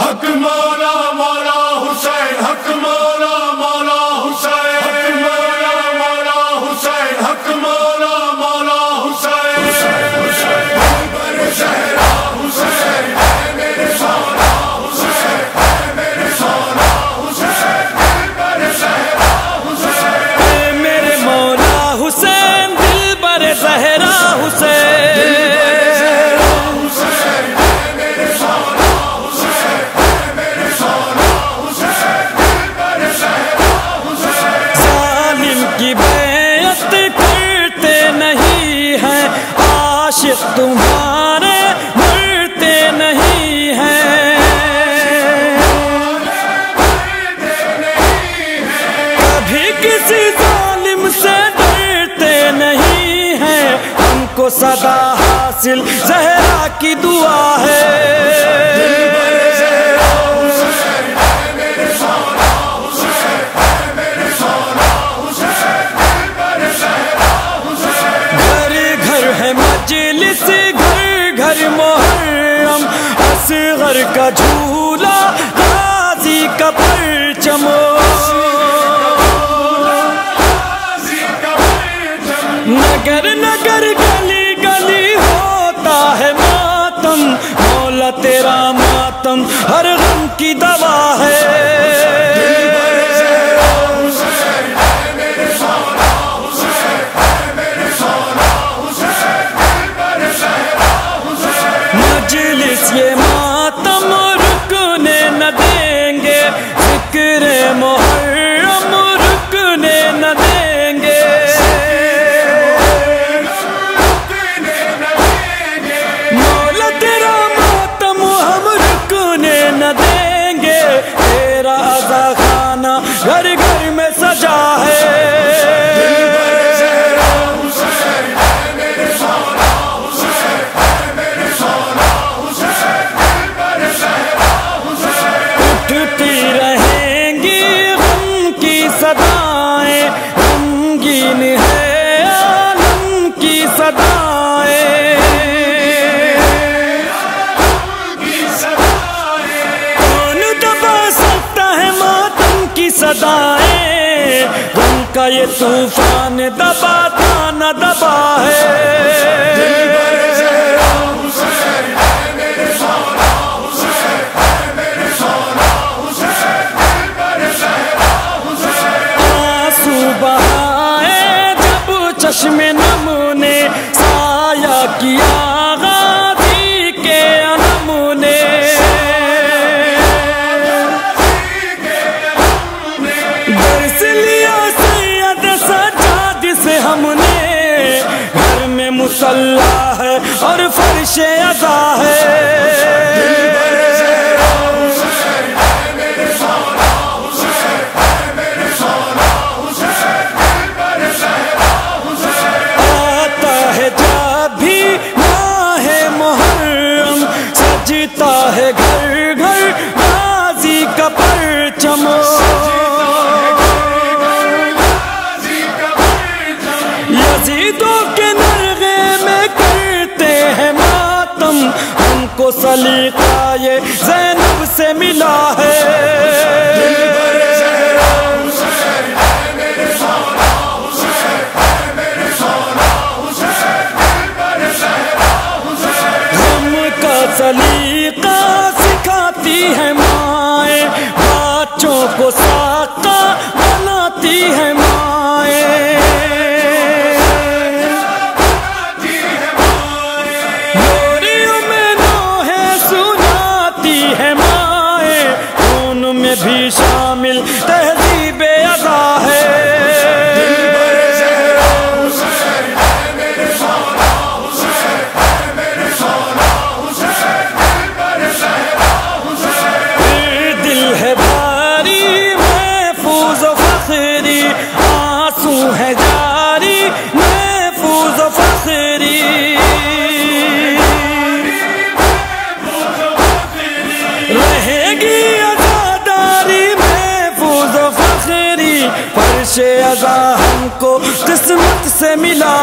حق مولا مولا حسین، حق مولا مولا حسین، حق مولا مولا حسین، حق مولا مولا حسین، حسین بر زہرا حسین، اے میرے مولا حسین، اے میرے مولا حسین بر زہرا حسین، اے میرے مولا حسین دل بر زہرا حسین، عاشق تمہارے مرتے نہیں ہیں، کبھی کسی ظالم سے ڈرتے نہیں ہیں، ہم کو صدا حاصل زہرا کی دعا ہے، مجلس گھر گھر محرم، اصغر کا جھولا غازی کا پرچم، نگر نگر گلی گلی ہوتا ہے ماتم، مولا تیرا ماتم ہر غم کی دوا ہے، یہ ماتم رکنے نہ دیں گے، ذکر محرم رکنے نہ دیں گے، مولا تیرا ماتم ہم رکنے نہ دیں گے، تیرا عزا خانہ گھر گھر میں سجا ہے، صدائیں غمگین ہے عالم کی صدائیں، کون دبا سکتا ہے ماتم کی صدائیں، غم کا یہ طوفان دباتا نہ دبا ہے، چشم نم نے سایہ کیا غازی کے علم نے، درس لیا سید سجاد سے ہم نے، گھر میں مصلی ہے اور فرش عزا ہے، سجتا ہے گھر گھر غازی کا پرچم، یزیدوں کے نرغے میں کرتے ہیں ماتم، ہم کو سلیقہ یہ زینب سے ملا ہے، سلیقہ سکھاتی ہے مائیں، بچوں کو ساقہ بناتی ہے مائیں، لوریوں میں نوحے سناتی ہے مائیں، خون میں بھی شامل تہذیب ادا ہے، ہے جاری محفوظ و فخری، رہے گی عزاداری محفوظ و فخری، فرش عزا ہم کو قسمت سے ملا